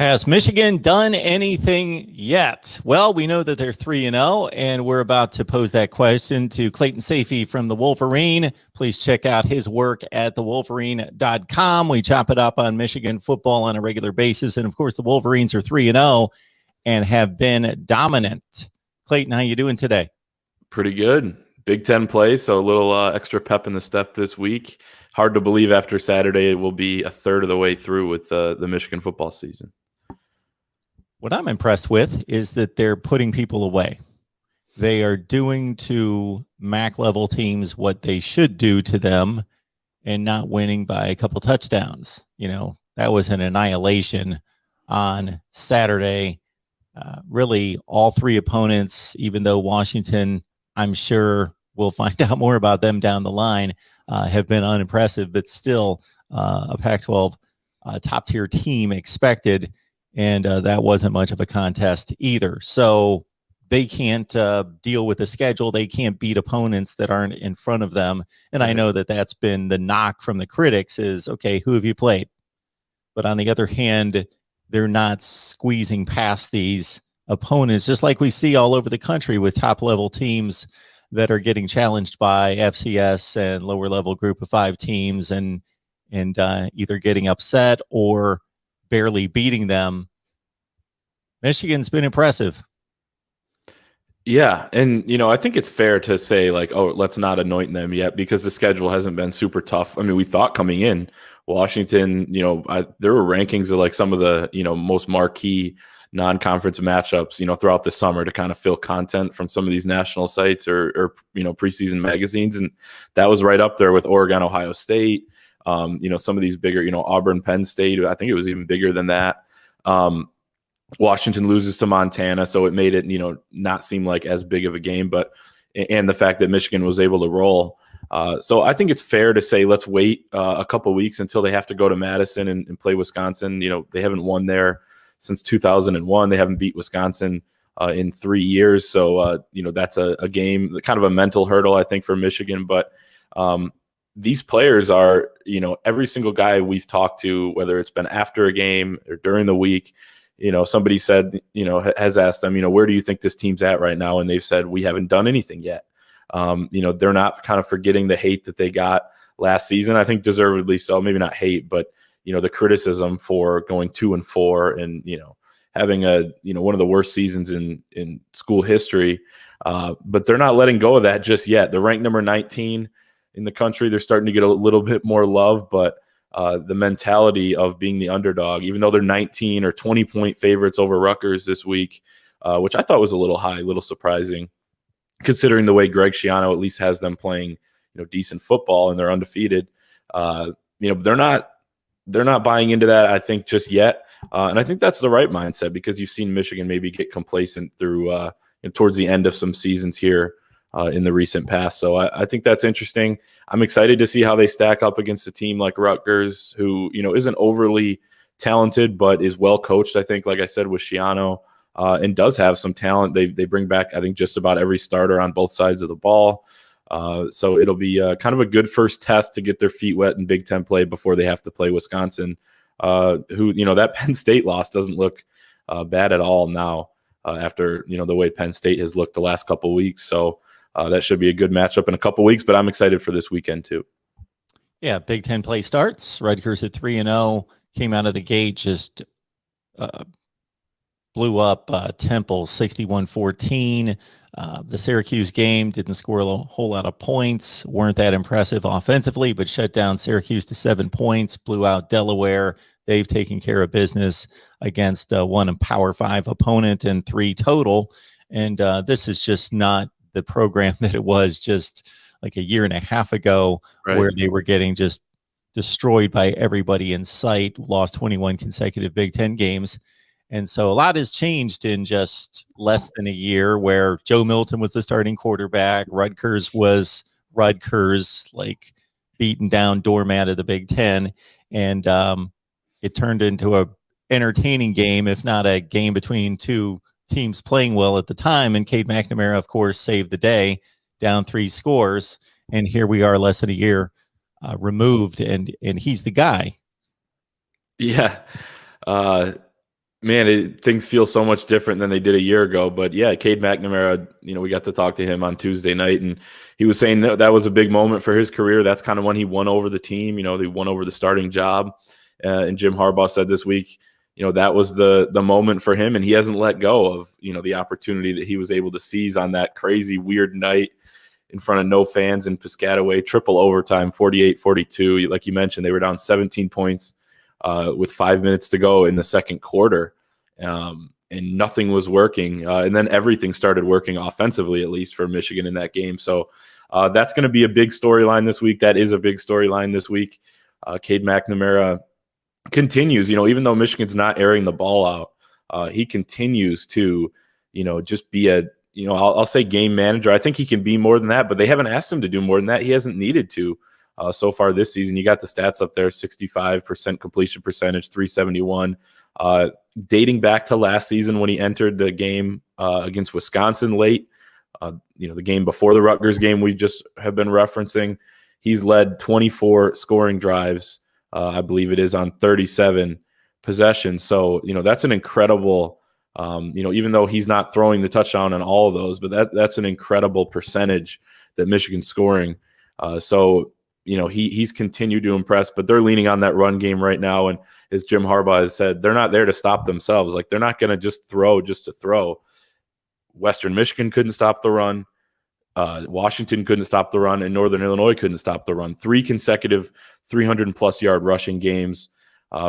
Has Michigan done anything yet? Well, we know that they're 3-0, and we're about to pose that question to Clayton Safey from the Wolverine. Please check out his work at thewolverine.com. We chop it up on Michigan football on a regular basis, and of course, the Wolverines are 3-0 and have been dominant. Clayton, how you doing today? Pretty good. Big Ten play, so a little extra pep in the step this week. Hard to believe after Saturday it will be a third of the way through with the Michigan football season. What I'm impressed with is that they're putting people away. They are doing to MAC level teams what they should do to them and not winning by a couple touchdowns. You know, that was an annihilation on Saturday. Really, all three opponents, even though Washington, I'm sure we'll find out more about them down the line, have been unimpressive, but still a Pac-12 top-tier team expected. And that wasn't much of a contest either. So they can't deal with the schedule. They can't beat opponents that aren't in front of them. And I know that that's been the knock from the critics is, okay, who have you played? But on the other hand, they're not squeezing past these opponents, just like we see all over the country with top-level teams that are getting challenged by FCS and lower-level group of five teams and either getting upset or barely beating them. Michigan's been impressive. Yeah, and I think it's fair to say like, oh, let's not anoint them yet because the schedule hasn't been super tough. I mean, we thought coming in Washington, there were rankings of like some of the most marquee non-conference matchups, throughout the summer to kind of fill content from some of these national sites or preseason magazines, and that was right up there with Oregon, Ohio State. Some of these bigger, Auburn, Penn State. I think it was even bigger than that. Washington loses to Montana, so it made it, not seem like as big of a game. And the fact that Michigan was able to roll. So I think it's fair to say let's wait a couple weeks until they have to go to Madison and play Wisconsin. They haven't won there since 2001. They haven't beat Wisconsin in 3 years. So, that's a game, kind of a mental hurdle, I think, for Michigan. But these players are, every single guy we've talked to, whether it's been after a game or during the week, somebody said, has asked them, where do you think this team's at right now? And they've said, we haven't done anything yet. They're not kind of forgetting the hate that they got last season. I think deservedly so, maybe not hate, but, the criticism for going 2-4 and, having one of the worst seasons in school history. But they're not letting go of that just yet. They're ranked number 19 in the country. They're starting to get a little bit more love, but the mentality of being the underdog, even though they're 19 or 20-point favorites over Rutgers this week, which I thought was a little high, a little surprising, considering the way Greg Schiano at least has them playing, decent football and they're undefeated. They're not buying into that, I think, just yet. And I think that's the right mindset because you've seen Michigan maybe get complacent through towards the end of some seasons here in the recent past. So I think that's interesting. I'm excited to see how they stack up against a team like Rutgers, who, isn't overly talented, but is well coached, I think, like I said, with Schiano, and does have some talent. They bring back, I think, just about every starter on both sides of the ball. So it'll be kind of a good first test to get their feet wet in Big Ten play before they have to play Wisconsin, who, that Penn State loss doesn't look bad at all now after, the way Penn State has looked the last couple of weeks. So that should be a good matchup in a couple of weeks, but I'm excited for this weekend too. Yeah, Big Ten play starts. Rutgers at 3-0, came out of the gate, just blew up Temple 61-14. The Syracuse game didn't score a whole lot of points, weren't that impressive offensively, but shut down Syracuse to 7 points, blew out Delaware. They've taken care of business against one Power 5 opponent and 3 total. And this is just not the program that it was just like a year and a half ago, right, where they were getting just destroyed by everybody in sight, lost 21 consecutive Big Ten games. And so a lot has changed in just less than a year, where Joe Milton was the starting quarterback. Rutgers was Rutgers, like beaten down doormat of the Big Ten. And it turned into a entertaining game, if not a game between two teams playing well at the time. And Cade McNamara, of course, saved the day, down 3 scores. And here we are less than a year removed, and he's the guy. Yeah. Man, things feel so much different than they did a year ago. But yeah, Cade McNamara, we got to talk to him on Tuesday night, and he was saying that was a big moment for his career. That's kind of when he won over the team. They won over the starting job. And Jim Harbaugh said this week, that was the moment for him, and he hasn't let go of, the opportunity that he was able to seize on that crazy, weird night in front of no fans in Piscataway, triple overtime, 48-42. Like you mentioned, they were down 17 points with 5 minutes to go in the second quarter, and nothing was working. And then everything started working offensively, at least for Michigan in that game. So that's going to be a big storyline this week. That is a big storyline this week. Cade McNamara continues, even though Michigan's not airing the ball out, he continues to, just be a, I'll say game manager. I think he can be more than that, but they haven't asked him to do more than that. He hasn't needed to so far this season. You got the stats up there: 65% completion percentage, 371. Dating back to last season when he entered the game against Wisconsin late, the game before the Rutgers game we just have been referencing, he's led 24 scoring drives. I believe it is on 37 possessions. So, that's an incredible, even though he's not throwing the touchdown on all of those, but that's an incredible percentage that Michigan's scoring. So, he's continued to impress, but they're leaning on that run game right now. And as Jim Harbaugh has said, they're not there to stop themselves. Like, they're not going to just throw just to throw. Western Michigan couldn't stop the run. Washington couldn't stop the run, and Northern Illinois couldn't stop the run. 3 consecutive 300-plus yard rushing games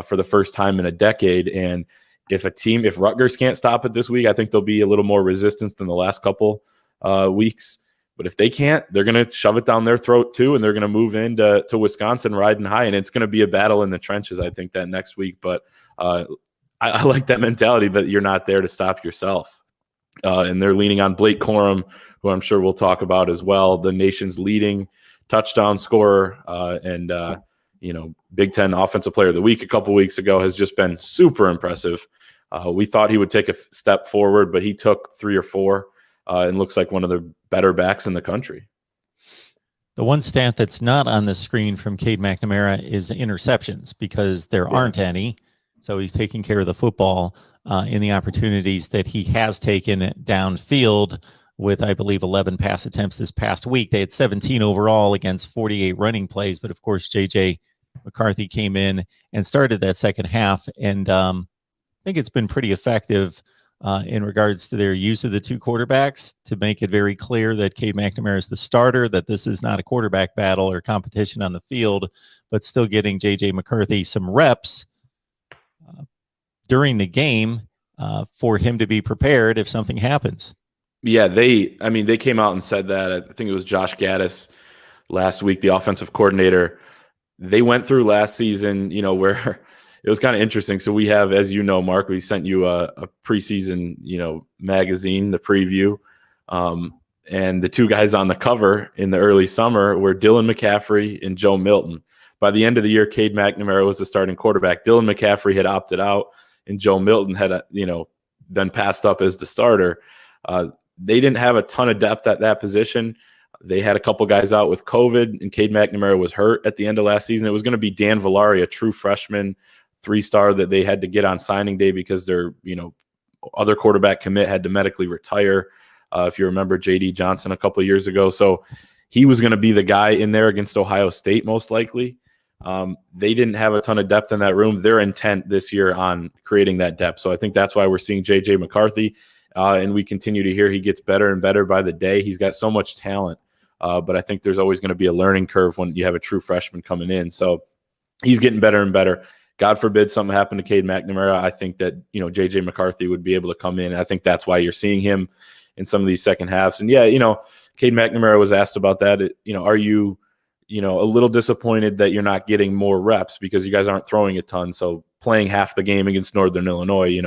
for the first time in a decade. And if Rutgers can't stop it this week, I think there'll be a little more resistance than the last couple weeks. But if they can't, they're going to shove it down their throat too, and they're going to move into Wisconsin riding high, and it's going to be a battle in the trenches, I think, that next week. But I like that mentality that you're not there to stop yourself. And they're leaning on Blake Corum, who I'm sure we'll talk about as well, the nation's leading touchdown scorer, and Big Ten Offensive Player of the Week a couple weeks ago, has just been super impressive. We thought he would take a step forward, but he took 3 or 4 and looks like one of the better backs in the country. The one stat that's not on the screen from Cade McNamara is interceptions, because there aren't any. So he's taking care of the football in the opportunities that he has taken downfield with, I believe, 11 pass attempts this past week. They had 17 overall against 48 running plays. But, of course, J.J. McCarthy came in and started that second half. And I think it's been pretty effective in regards to their use of the 2 quarterbacks to make it very clear that Cade McNamara is the starter, that this is not a quarterback battle or competition on the field, but still getting J.J. McCarthy some reps during the game for him to be prepared if something happens. Yeah, they came out and said that. I think it was Josh Gaddis last week, the offensive coordinator. They went through last season, where it was kind of interesting. So we have, as you know, Mark, we sent you a preseason, magazine, the preview. And the 2 guys on the cover in the early summer were Dylan McCaffrey and Joe Milton. By the end of the year, Cade McNamara was the starting quarterback. Dylan McCaffrey had opted out, and Joe Milton had, been passed up as the starter. They didn't have a ton of depth at that position. They had a couple guys out with COVID, and Cade McNamara was hurt at the end of last season. It was going to be Dan Villari, a true freshman 3-star that they had to get on signing day because their, other quarterback commit had to medically retire. If you remember J.D. Johnson a couple of years ago. So he was going to be the guy in there against Ohio State, most likely. They didn't have a ton of depth in that room. Their intent this year on creating that depth. So I think that's why we're seeing J.J. McCarthy. And we continue to hear he gets better and better by the day. He's got so much talent. But I think there's always going to be a learning curve when you have a true freshman coming in. So he's getting better and better. God forbid something happened to Cade McNamara. I think that, J.J. McCarthy would be able to come in. I think that's why you're seeing him in some of these second halves. And yeah, Cade McNamara was asked about that. Are you, a little disappointed that you're not getting more reps because you guys aren't throwing a ton? So playing half the game against Northern Illinois,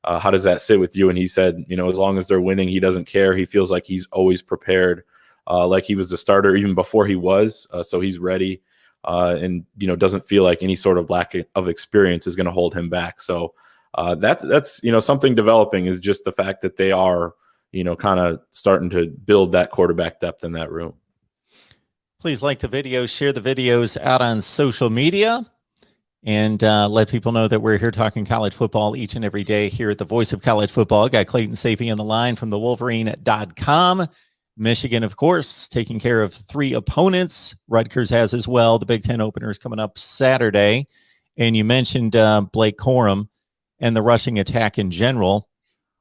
how does that sit with you? And he said, as long as they're winning, he doesn't care. He feels like he's always prepared, like he was the starter even before he was. So he's ready. And doesn't feel like any sort of lack of experience is going to hold him back. So that's something developing, is just the fact that they are kind of starting to build that quarterback depth in that room. Please like the video, share the videos out on social media. and let people know that we're here talking college football each and every day here at the Voice of College Football. Got Clayton Safey on the line from the Wolverine.com. Michigan, of course, taking care of 3 opponents. Rutgers has as well. The Big Ten opener is coming up Saturday. And you mentioned Blake Corum and the rushing attack in general.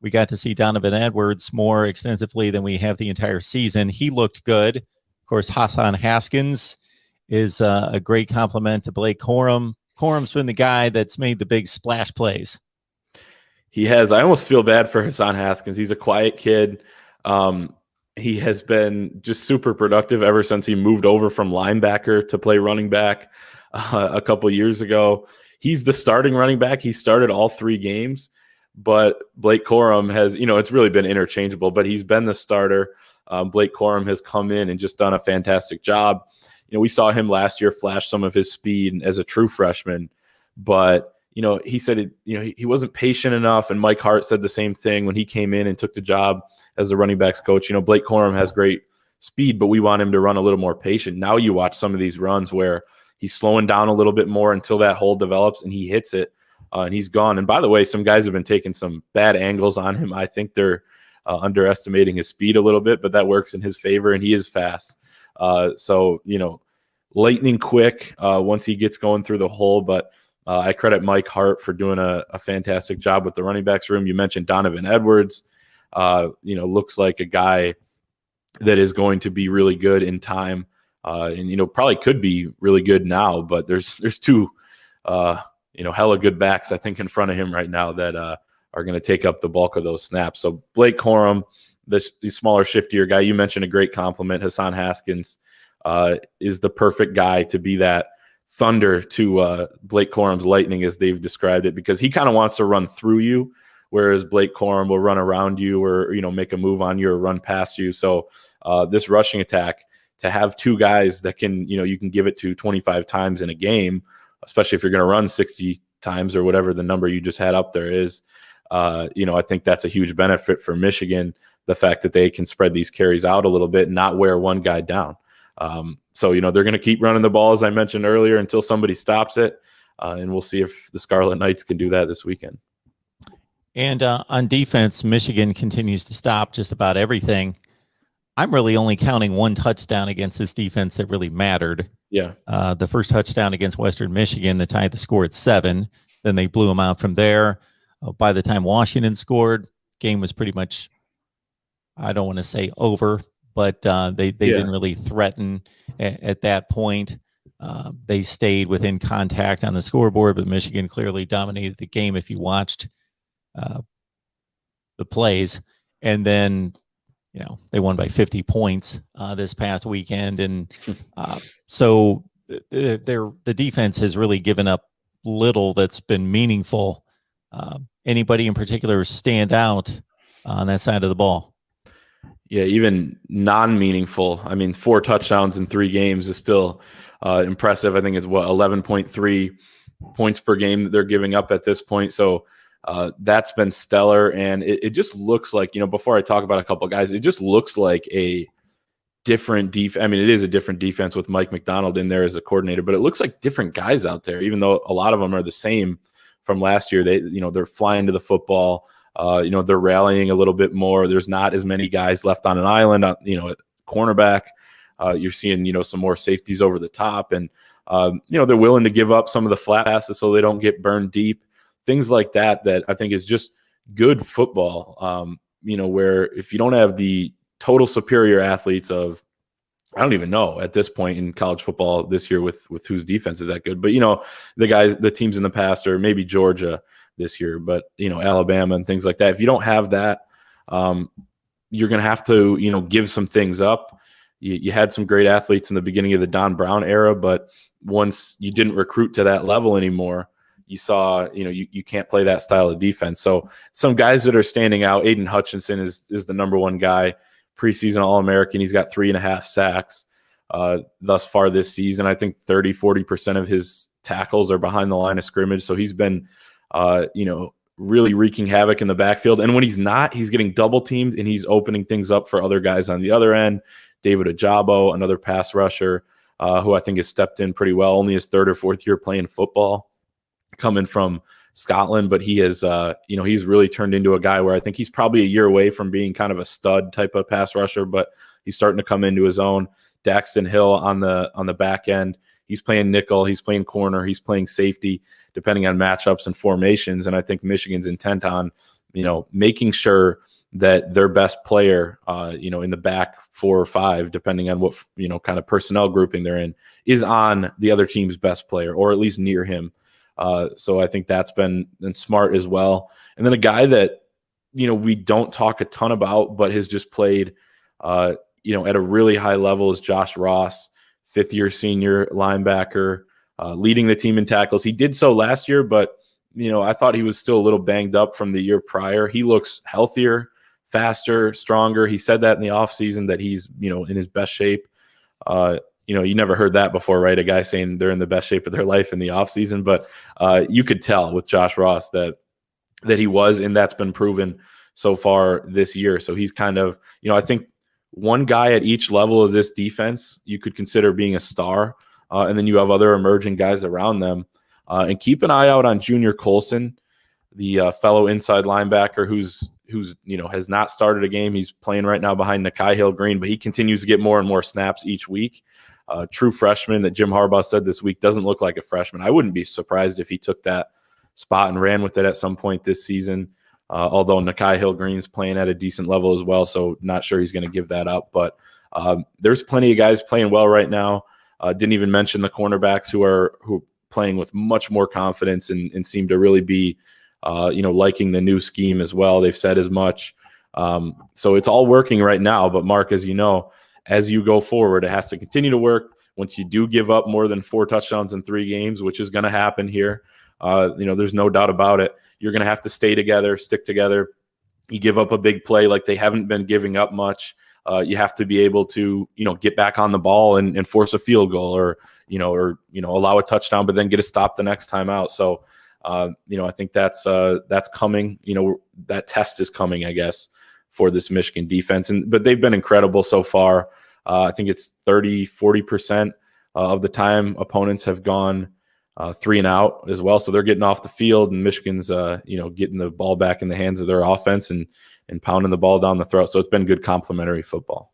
We got to see Donovan Edwards more extensively than we have the entire season. He looked good. Of course, Hassan Haskins is a great compliment to Blake Corum. Corum's been the guy that's made the big splash plays. He has. I almost feel bad for Hassan Haskins. He's a quiet kid. He has been just super productive ever since he moved over from linebacker to play running back a couple years ago. He's the starting running back. He started all 3 games. But Blake Corum has, it's really been interchangeable, but he's been the starter. Blake Corum has come in and just done a fantastic job. We saw him last year flash some of his speed as a true freshman, but, he said, he wasn't patient enough. And Mike Hart said the same thing when he came in and took the job as the running backs coach. Blake Corum has great speed, but we want him to run a little more patient. Now you watch some of these runs where he's slowing down a little bit more until that hole develops and he hits it. And he's gone. And by the way, some guys have been taking some bad angles on him. I think they're underestimating his speed a little bit, but that works in his favor, and he is fast. So, lightning quick once he gets going through the hole. But I credit Mike Hart for doing a fantastic job with the running backs room. You mentioned Donovan Edwards. Looks like a guy that is going to be really good in time. And probably could be really good now, but there's 2 hella good backs, I think, in front of him right now that are going to take up the bulk of those snaps. So Blake Corum, the smaller, shiftier guy, you mentioned a great compliment. Hassan Haskins is the perfect guy to be that thunder to Blake Corum's lightning, as they've described it, because he kind of wants to run through you, whereas Blake Corum will run around you or, make a move on you or run past you. So this rushing attack, to have 2 guys that can, you can give it to 25 times in a game, especially if you're going to run 60 times or whatever the number you just had up there is, I think that's a huge benefit for Michigan, the fact that they can spread these carries out a little bit and not wear one guy down. So, they're going to keep running the ball, as I mentioned earlier, until somebody stops it. And we'll see if the Scarlet Knights can do that this weekend. And on defense, Michigan continues to stop just about everything. I'm really only counting 1 touchdown against this defense that really mattered. Yeah. The first touchdown against Western Michigan, they tied the score at 7. Then they blew them out from there. By the time Washington scored, game was pretty much, I don't want to say over, but they didn't really threaten at that point. They stayed within contact on the scoreboard, but Michigan clearly dominated the game if you watched the plays. And then, they won by 50 points this past weekend. And so the defense has really given up little that's been meaningful. Anybody in particular stand out on that side of the ball? Yeah, even non-meaningful. I mean, 4 touchdowns in 3 games is still impressive. I think it's 11.3 points per game that they're giving up at this point. So that's been stellar. And it just looks like, before I talk about a couple of guys, it just looks like a different defense. I mean, it is a different defense with Mike McDonald in there as a coordinator, but it looks like different guys out there, even though a lot of them are the same from last year. They're flying to the football. They're rallying a little bit more. There's not as many guys left on an island, at cornerback. You're seeing, some more safeties over the top, and, they're willing to give up some of the flat passes so they don't get burned deep. Things like that I think is just good football, where if you don't have the total superior athletes of, I don't even know at this point in college football this year with whose defense is that good. But, the teams in the past, or maybe Georgia this year, but, Alabama and things like that. If you don't have that, you're going to have to, give some things up. You had some great athletes in the beginning of the Don Brown era, but once you didn't recruit to that level anymore, you saw, you can't play that style of defense. So some guys that are standing out, Aiden Hutchinson is the number 1 guy, preseason All-American. He's got 3.5 sacks thus far this season. I think 30-40% of his tackles are behind the line of scrimmage. So he's been, really wreaking havoc in the backfield. And when he's not, he's getting double teamed and he's opening things up for other guys on the other end. David Ajabo, another pass rusher, who I think has stepped in pretty well, only his 3rd or 4th year playing football. coming from Scotland, but he has, he's really turned into a guy where I think he's probably a year away from being kind of a stud type of pass rusher, but he's starting to come into his own. Daxton Hill on the back end. He's playing nickel, he's playing corner, he's playing safety, depending on matchups and formations. And I think Michigan's intent on, making sure that their best player, in the back 4 or 5, depending on what, kind of personnel grouping they're in, is on the other team's best player, or at least near him. So I think that's been smart as well. And then a guy that, we don't talk a ton about, but has just played, at a really high level is Josh Ross, 5th-year senior linebacker, leading the team in tackles. He did so last year, but, I thought he was still a little banged up from the year prior. He looks healthier, faster, stronger. He said that in the offseason that he's, in his best shape. You never heard that before, right? A guy saying they're in the best shape of their life in the offseason, but you could tell with Josh Ross that he was, and that's been proven so far this year. So he's kind of, I think one guy at each level of this defense you could consider being a star, and then you have other emerging guys around them. And keep an eye out on Junior Colson, the fellow inside linebacker who's has not started a game. He's playing right now behind Nakai Hill-Green, but he continues to get more and more snaps each week. True freshman that Jim Harbaugh said this week, doesn't look like a freshman. I wouldn't be surprised if he took that spot and ran with it at some point this season, although Nakai Hill-Green's playing at a decent level as well, so not sure he's going to give that up. But there's plenty of guys playing well right now. Didn't even mention the cornerbacks who are playing with much more confidence and seem to really be liking the new scheme as well. They've said as much. So it's all working right now. But Mark, as you know, as you go forward, it has to continue to work. Once you do give up more than 4 touchdowns in 3 games, which is going to happen here, there's no doubt about it. You're going to have to stay together, stick together. You give up a big play like they haven't been giving up much. You have to be able to, get back on the ball and force a field goal or allow a touchdown, but then get a stop the next time out. So, I think that's coming. That test is coming, I guess, for this Michigan defense. But they've been incredible so far. I think it's 40% of the time opponents have gone 3 and out as well. So they're getting off the field, and Michigan's, getting the ball back in the hands of their offense and pounding the ball down the throat. So it's been good complementary football.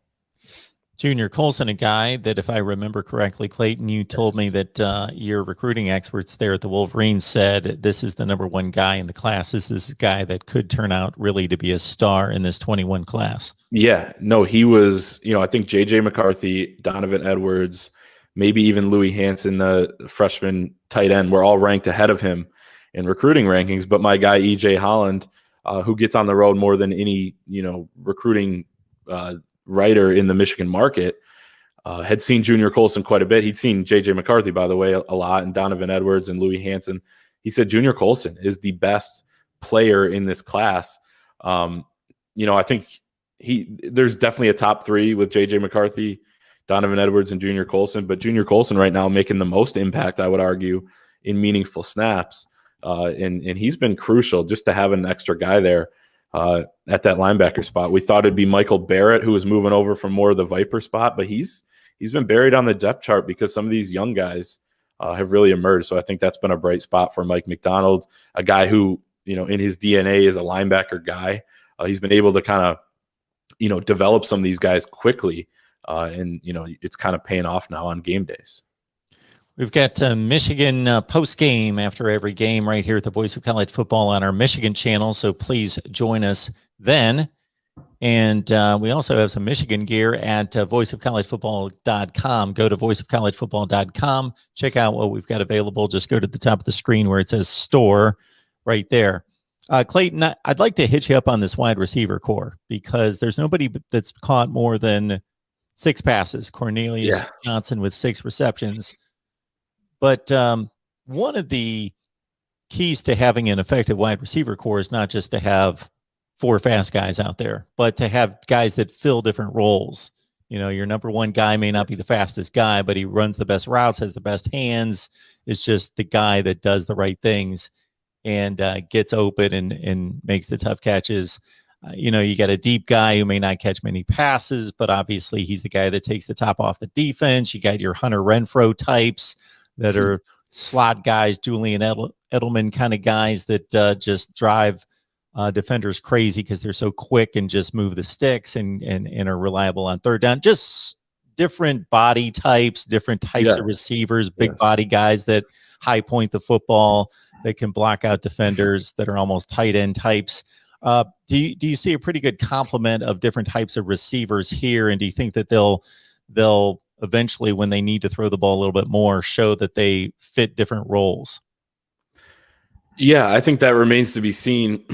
Junior Colson, a guy that, if I remember correctly, Clayton, you told me that your recruiting experts there at the Wolverines said this is the #1 guy in the class. This is a guy that could turn out really to be a star in this 21 class. Yeah, no, he was, I think J.J. McCarthy, Donovan Edwards, maybe even Louis Hansen, the freshman tight end, were all ranked ahead of him in recruiting rankings. But my guy, E.J. Holland, who gets on the road more than any, recruiting writer in the Michigan market, had seen Junior Colson quite a bit. He'd seen J.J. McCarthy, by the way, a lot, and Donovan Edwards and Louis Hansen. He said Junior Colson is the best player in this class. I think there's definitely a top 3 with J.J. McCarthy, Donovan Edwards, and Junior Colson. But Junior Colson right now making the most impact, I would argue, in meaningful snaps. And he's been crucial just to have an extra guy there at that linebacker spot. We thought it'd be Michael Barrett, who was moving over from more of the Viper spot, but he's been buried on the depth chart because some of these young guys have really emerged. So I think that's been a bright spot for Mike McDonald, a guy who, in his DNA is a linebacker guy. He's been able to kind of, develop some of these guys quickly. And it's kind of paying off now on game days. We've got Michigan post-game after every game right here at the Voice of College Football on our Michigan channel, so please join us then. And we also have some Michigan gear at voiceofcollegefootball.com. Go to voiceofcollegefootball.com. Check out what we've got available. Just go to the top of the screen where it says store right there. Clayton, I'd like to hit you up on this wide receiver core because there's nobody that's caught more than 6 passes. Cornelius Johnson with 6 receptions. But one of the keys to having an effective wide receiver core is not just to have 4 fast guys out there, but to have guys that fill different roles. Your #1 guy may not be the fastest guy, but he runs the best routes, has the best hands, is just the guy that does the right things and gets open and makes the tough catches. You got a deep guy who may not catch many passes, but obviously he's the guy that takes the top off the defense. You got your Hunter Renfrow types that are slot guys, Julian Edelman kind of guys that just drive defenders crazy because they're so quick and just move the sticks and are reliable on third down. Just different body types, different types of receivers, big body guys that high point the football, that can block out defenders, that are almost tight end types. Do you see a pretty good complement of different types of receivers here? And do you think that they'll eventually, when they need to throw the ball a little bit more, show that they fit different roles? Yeah, I think that remains to be seen.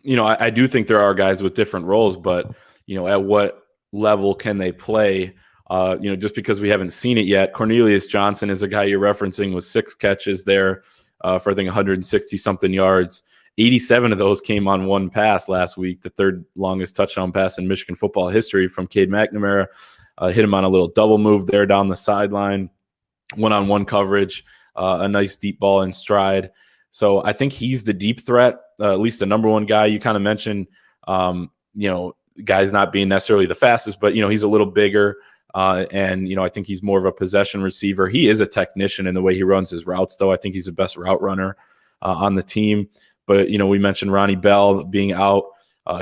I do think there are guys with different roles, but at what level can they play? Just because we haven't seen it yet. Cornelius Johnson is a guy you're referencing with 6 catches there for I think 160 something yards. 87 of those came on one pass last week, the 3rd longest touchdown pass in Michigan football history from Cade McNamara. Hit him on a little double move there down the sideline, one-on-one coverage, a nice deep ball in stride. So I think he's the deep threat, at least the number one guy. You kind of mentioned, guys not being necessarily the fastest, but, he's a little bigger. And I think he's more of a possession receiver. He is a technician in the way he runs his routes, though. I think he's the best route runner on the team. But, we mentioned Ronnie Bell being out.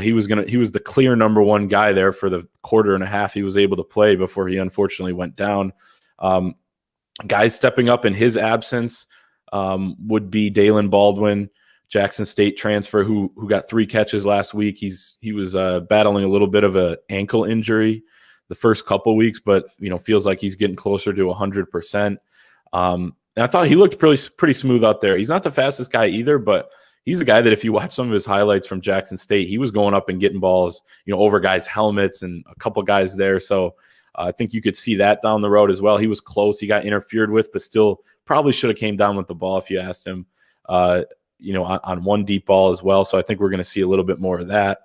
He was the clear number one guy there for the quarter and a half he was able to play before he unfortunately went down. Guys stepping up in his absence would be Dalen Baldwin, Jackson State transfer, who got 3 catches last week. He was battling a little bit of an ankle injury the first couple weeks, but feels like he's getting closer to 100%. And I thought he looked pretty smooth out there. He's not the fastest guy either, but he's a guy that if you watch some of his highlights from Jackson State, he was going up and getting balls, over guys' helmets and a couple guys there. So I think you could see that down the road as well. He was close. He got interfered with, but still probably should have came down with the ball if you asked him, on one deep ball as well. So I think we're going to see a little bit more of that.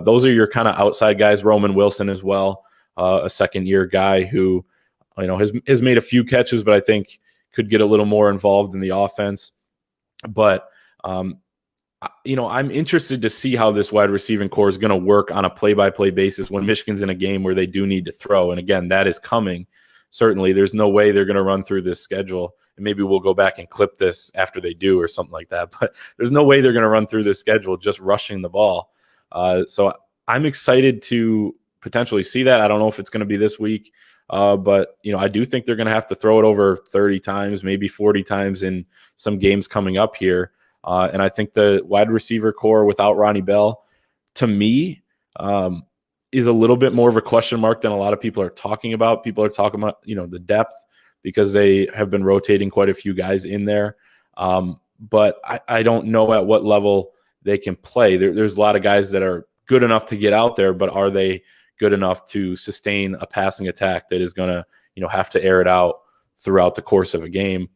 Those are your kind of outside guys. Roman Wilson as well, a second-year guy who, has made a few catches, but I think could get a little more involved in the offense. But, I'm interested to see how this wide receiving core is going to work on a play-by-play basis when Michigan's in a game where they do need to throw. And again, that is coming. Certainly, there's no way they're going to run through this schedule. And maybe we'll go back and clip this after they do or something like that. But there's no way they're going to run through this schedule just rushing the ball. So I'm excited to potentially see that. I don't know if it's going to be this week. But, I do think they're going to have to throw it over 30 times, maybe 40 times in some games coming up here. And I think the wide receiver core without Ronnie Bell, to me, is a little bit more of a question mark than a lot of people are talking about. People are talking about, the depth because they have been rotating quite a few guys in there. But I don't know at what level they can play. There's a lot of guys that are good enough to get out there, but are they good enough to sustain a passing attack that is going to, have to air it out throughout the course of a game?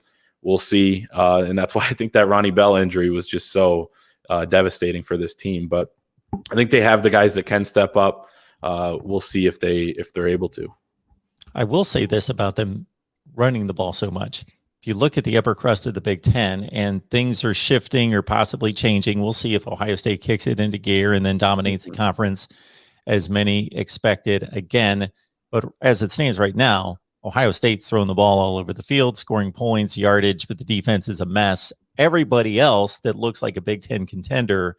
We'll see. And that's why I think that Ronnie Bell injury was just so devastating for this team. But I think they have the guys that can step up. We'll see if they're able to. I will say this about them running the ball so much. If you look at the upper crust of the Big Ten and things are shifting or possibly changing, we'll see if Ohio State kicks it into gear and then dominates the conference as many expected again. But as it stands right now, Ohio State's throwing the ball all over the field, scoring points, yardage, but the defense is a mess. Everybody else that looks like a Big Ten contender,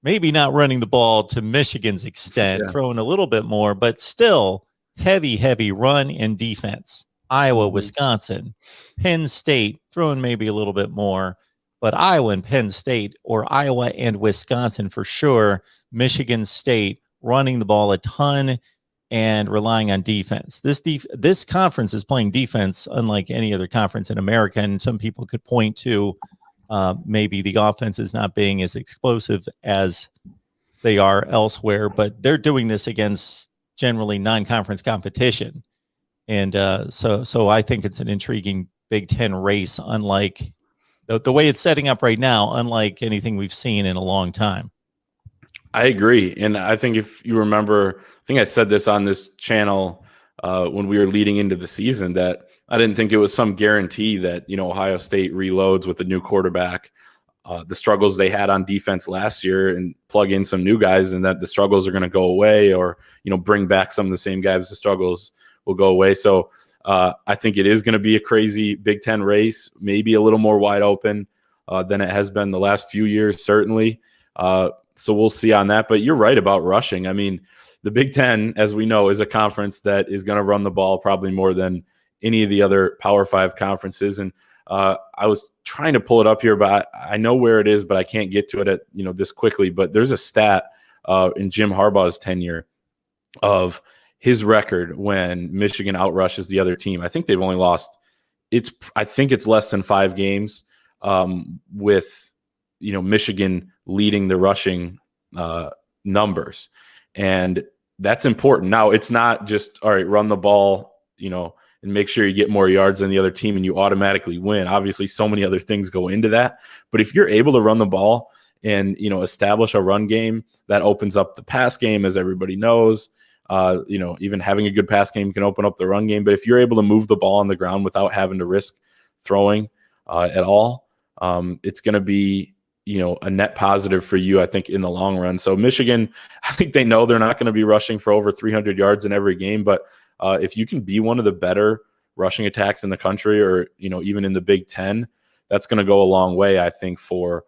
maybe not running the ball to Michigan's extent, throwing a little bit more, but still heavy run and defense. Iowa, Wisconsin, Penn State throwing maybe a little bit more, but Iowa and Penn State, or Iowa and Wisconsin for sure, Michigan State running the ball a ton and relying on defense. This conference is playing defense unlike any other conference in America, and some people could point to maybe the offense is not being as explosive as they are elsewhere, but they're doing this against generally non-conference competition. And so I think it's an intriguing Big Ten race, unlike the way it's setting up right now, unlike anything we've seen in a long time. I agree. And I think if you remember, I think I said this on this channel when we were leading into the season, that I didn't think it was some guarantee that, Ohio State reloads with a new quarterback, the struggles they had on defense last year, and plug in some new guys, and that the struggles are going to go away, or, bring back some of the same guys, the struggles will go away. So I think it is going to be a crazy Big Ten race, maybe a little more wide open than it has been the last few years, certainly. So we'll see on that. But you're right about rushing. I mean, the Big Ten, as we know, is a conference that is going to run the ball probably more than any of the other Power 5 conferences. And I was trying to pull it up here, but I know where it is, but I can't get to it this quickly. But there's a stat in Jim Harbaugh's tenure of his record when Michigan outrushes the other team. I think they've only lost I think it's less than 5 games with Michigan leading the rushing numbers. And that's important. Now, it's not just, all right, run the ball, and make sure you get more yards than the other team and you automatically win. Obviously, so many other things go into that. But if you're able to run the ball and, establish a run game, that opens up the pass game, as everybody knows. Even having a good pass game can open up the run game. But if you're able to move the ball on the ground without having to risk throwing at all, it's going to be, a net positive for you, I think, in the long run. So Michigan, I think they know they're not going to be rushing for over 300 yards in every game. But if you can be one of the better rushing attacks in the country, or, even in the Big Ten, that's going to go a long way, I think, for,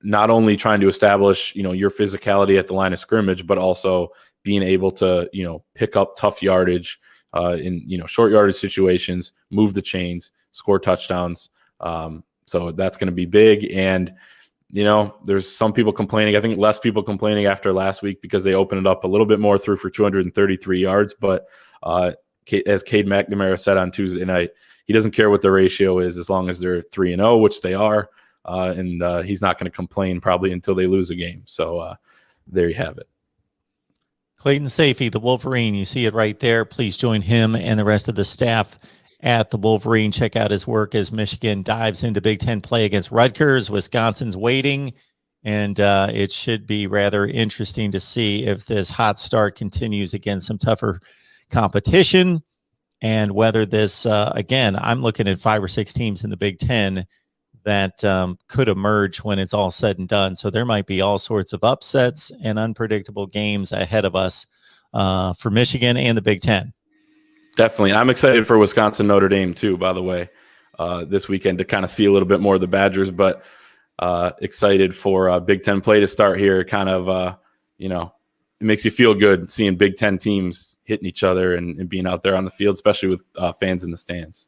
not only trying to establish, your physicality at the line of scrimmage, but also being able to, pick up tough yardage in, short yardage situations, move the chains, score touchdowns. So that's going to be big. And, there's some people complaining. I think less people complaining after last week because they opened it up a little bit more, threw for 233 yards. But as Cade McNamara said on Tuesday night, he doesn't care what the ratio is as long as they're 3-0, which they are. And he's not going to complain probably until they lose a game. So there you have it. Clayton Sayfie, the Wolverine, you see it right there. Please join him and the rest of the staff at the Wolverine. Check out his work as Michigan dives into Big Ten play against Rutgers. Wisconsin's waiting, and it should be rather interesting to see if this hot start continues against some tougher competition, and whether this, again, I'm looking at 5 or 6 teams in the Big Ten that could emerge when it's all said and done. So there might be all sorts of upsets and unpredictable games ahead of us for Michigan and the Big Ten. Definitely. I'm excited for Wisconsin Notre Dame too, by the way, this weekend to kind of see a little bit more of the Badgers, but excited for Big Ten play to start here. Kind of, it makes you feel good seeing Big Ten teams hitting each other and being out there on the field, especially with fans in the stands.